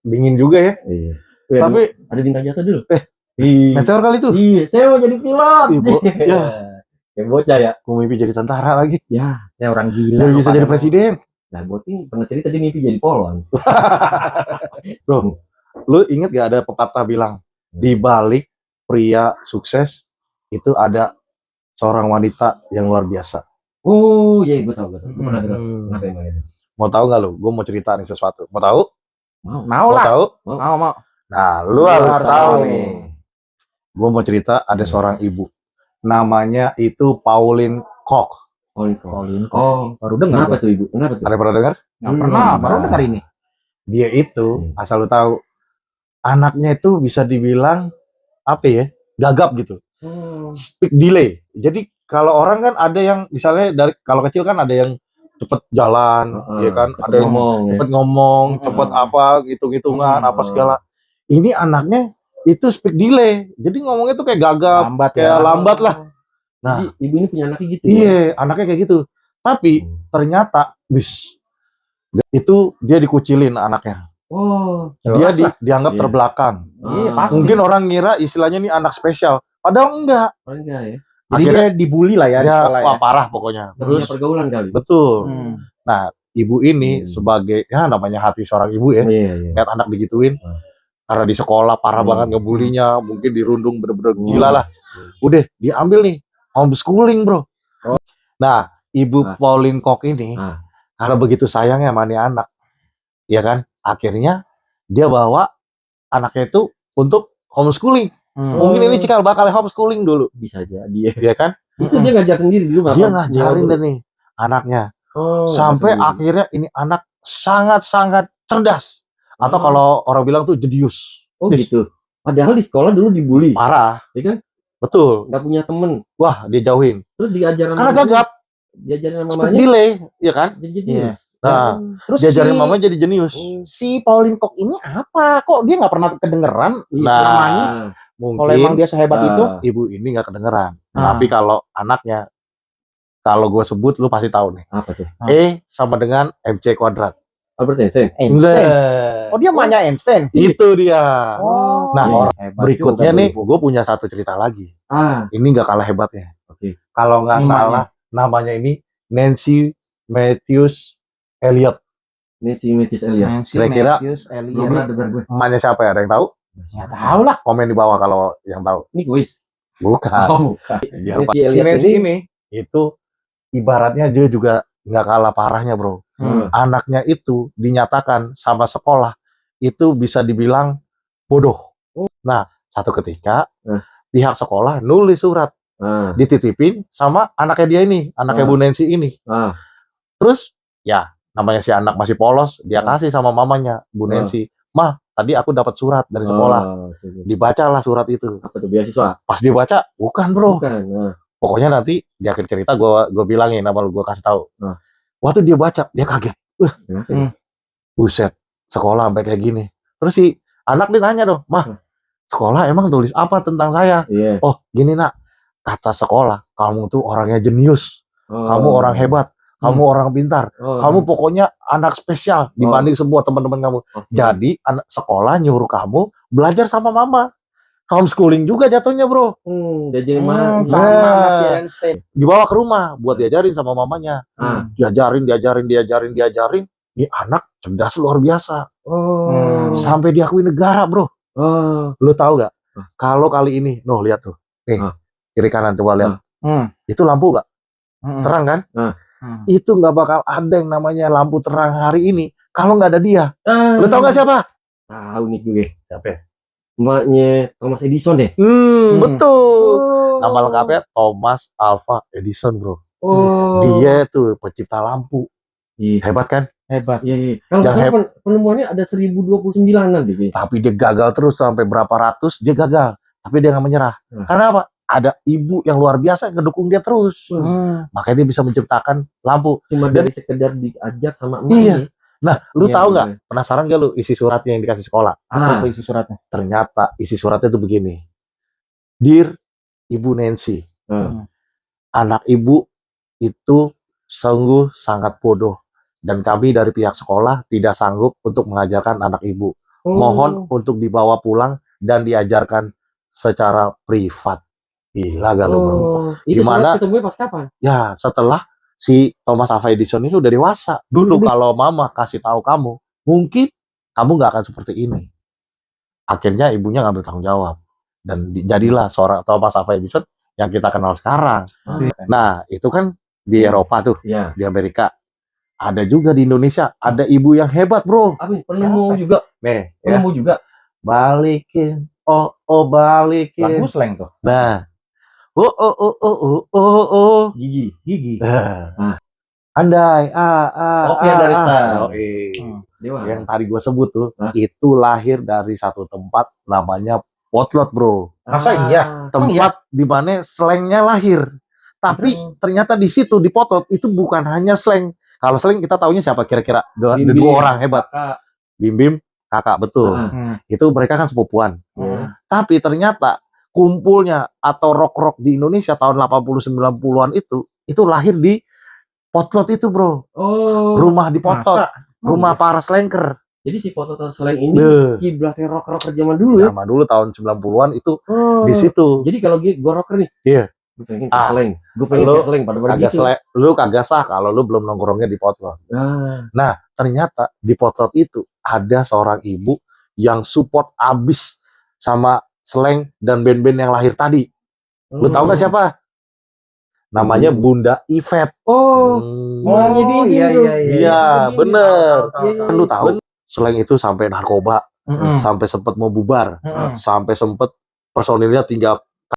Dingin juga ya. Iya. Tapi ada bintang jatuh dulu. meteor kali itu. Iya, saya mau jadi pilot. Ya. Kayak bocah ya. Gue mimpi jadi tentara lagi. Ya orang gila. Biar bisa jadi presiden. Nah, gue pernah cerita dia mimpi jadi polwan. Bro, lu inget gak ada pepatah bilang di balik pria sukses itu ada seorang wanita yang luar biasa. Oh iya, gue tahu. Gue pernah dengar. Kenapa emang itu? Mau tahu nggak lu? Gue mau cerita nih sesuatu. Mau tahu? Mau lah. Tahu? Mau. Nah, lu harus tahu nih. Gue mau cerita ada seorang ibu. Namanya itu Pauline Koch. Pauline Koch. Baru dengar. Kenapa tuh ibu? Kenapa tuh? Ada pernah dengar? Nggak pernah. Baru dengar ini. Dia itu asal lu tahu, anaknya itu bisa dibilang apa ya? Gagap gitu. Speak delay. Jadi kalau orang kan ada yang misalnya dari kalau kecil kan ada yang cepet jalan, ya kan, ada yang cepet ngomong, cepet apa, hitung-hitungan, apa segala. Ini anaknya itu speak delay, jadi ngomongnya tuh kayak gagap, lambat lah. Nah, jadi, ibu ini punya anaknya gitu. Iya, anaknya kayak gitu. Tapi ternyata, itu dia dikucilin anaknya. Dia dianggap terbelakang. Iya, mungkin orang ngira istilahnya ini anak spesial, padahal enggak. Ya. Jadi akhirnya dia dibully lah ya, wah, parah pokoknya. Terus pergaulan kali. Betul. Nah, ibu ini sebagai namanya hati seorang ibu ya, lihat anak digituin, karena di sekolah parah banget ngebulinya, mungkin dirundung bener-bener gila lah. Udah diambil nih homeschooling, bro. Nah, ibu Pauline Koch ini karena begitu sayangnya sama nih anak, ya kan, akhirnya dia bawa anaknya itu untuk homeschooling. Mungkin ini cikal bakal homeschooling dulu. Bisa jadi ya kan? Itu dia ngajar sendiri dulu. Dia ngajarin deh nih anaknya. Sampai akhirnya ini anak sangat-sangat cerdas. Atau kalau orang bilang tuh jenius. Gitu. Padahal di sekolah dulu dibully. Parah. Ya kan? Betul. Gak punya temen. Wah, dia jauhin. Terus diajarin karena gagap. Diajarin sama mamanya. Delay, ya kan? Jadi jenius. Nah, terus diajarin mamanya jadi jenius. Si Pauline Koch ini apa? Kok dia nggak pernah kedengeran namanya? Mungkin kalau emang dia sehebat itu, ibu ini nggak kedengeran. Tapi kalau anaknya, kalau gue sebut lu pasti tahu nih. Apa tuh? E sama dengan MC kuadrat. Albert Einstein. Oh, dia namanya Einstein. Itu dia. Nah, hebat berikutnya nih, gue punya satu cerita lagi. Ini nggak kalah hebatnya. Kalau nggak salah, namanya ini Nancy Matthews Elliot. Kira-kira emaknya siapa ya? Ada yang tahu? Nggak tahu lah. Komen di bawah kalau yang tahu. Ini kuis. Bukan. Si Nancy ini itu ibaratnya dia juga nggak kalah parahnya, bro. Anaknya itu dinyatakan sama sekolah itu bisa dibilang bodoh. Nah, satu ketika pihak sekolah nulis surat, dititipin sama anaknya dia ini, anaknya Bu Nancy ini. Terus ya namanya si anak masih polos, dia kasih sama mamanya, Bu Nancy, "Mah, tadi aku dapat surat dari sekolah." Dibacalah surat itu. Apa tuh, beasiswa? Pas dibaca, bukan, bro. Pokoknya nanti di akhir cerita gue bilangin, nama lu gue kasih tahu. Waktu dia baca, dia kaget. Buset, sekolah sampai kayak gini. Terus si anak dia nanya dong, "Mah, sekolah emang tulis apa tentang saya?" "Oh, gini nak, kata sekolah, kamu tuh orangnya jenius, kamu orang hebat, kamu orang pintar, kamu pokoknya anak spesial dibanding semua teman-teman kamu. Jadi anak sekolah nyuruh kamu belajar sama mama." Homeschooling juga jatuhnya, bro. Diajarin sama si Einstein. Dibawa ke rumah buat diajarin sama mamanya. Diajarin. Ini anak cerdas luar biasa. Sampai diakui negara, bro. Lu tahu gak? Kalau kali ini, lihat tuh. Nih, kiri kanan coba lihat. Itu lampu gak? Terang kan? Itu nggak bakal ada yang namanya lampu terang hari ini kalau nggak ada dia. Lu tahu nggak siapa? Tahu nih gue. Siapa? Emaknya Thomas Edison deh. Betul. Nama lengkapnya Thomas Alva Edison, bro. Dia tuh pencipta lampu. Hebat kan? Hebat. Iya. Kalau penemuannya ada 1029-an deh. Tapi dia gagal terus sampai berapa ratus, dia gagal. Tapi dia nggak menyerah. Karena apa? Ada ibu yang luar biasa yang ngedukung dia terus. Makanya dia bisa menciptakan lampu. Cuma dari sekedar diajar sama emaknya. Nah, lu tahu nggak? Penasaran gak lu isi suratnya yang dikasih sekolah? Apa tuh isi suratnya? Ternyata isi suratnya tuh begini. Dear Ibu Nancy, anak ibu itu sungguh sangat bodoh dan kami dari pihak sekolah tidak sanggup untuk mengajarkan anak ibu. Oh. Mohon untuk dibawa pulang dan diajarkan secara privat. Gila gak lu, bro? Itu Gimana? ketemunya pas kapan? Ya, setelah si Thomas Alva Edison ini udah dewasa. Dulu kalau mama kasih tahu kamu, mungkin kamu nggak akan seperti ini. Akhirnya ibunya ngambil tanggung jawab. Dan jadilah seorang Thomas Alva Edison yang kita kenal sekarang. Nah, itu kan di Eropa tuh, Iya. di Amerika. Ada juga di Indonesia, ada ibu yang hebat, bro. Apa? Penemu juga. Nih, ya. Penemu juga. Balikin, balikin. Lagu slang tuh. Nah, oh. Gigi. Andai, Oke, dari start. Dewa. Yang tadi gue sebut tuh, Hah? itu lahir dari satu tempat namanya Potlot, bro. Masa iya? Tempat di mana slangnya lahir. Tapi ternyata di situ, di Potlot, itu bukan hanya slang. Kalau slang kita taunya siapa kira-kira? Dua orang hebat. Kakak. Bim, kakak, betul. Itu mereka kan sepupuan. Tapi ternyata kumpulnya atau rock-rock di Indonesia tahun 80-90-an itu lahir di Potlot itu, bro. Oh. Rumah di Potlot. Rumah para slanker. Jadi si foto slang ini kiblatnya rocker zaman dulu ya. Zaman dulu tahun 90-an itu Oh. di situ. Jadi kalau gue rocker nih. Iya. Gue pengen ke slang. Gue pengen Lu ke slang pada Kagak gitu. lu kagak sah kalau lu belum nongkrongnya di Potlot. Nah, ternyata di Potlot itu ada seorang ibu yang support abis sama slang dan band-band yang lahir tadi. Lu tahu nggak siapa? Namanya Bunda Ivet. Iya, bener. Kan lu tahu slang itu sampai narkoba, sampai sempet mau bubar, sampai sempet personilnya tinggal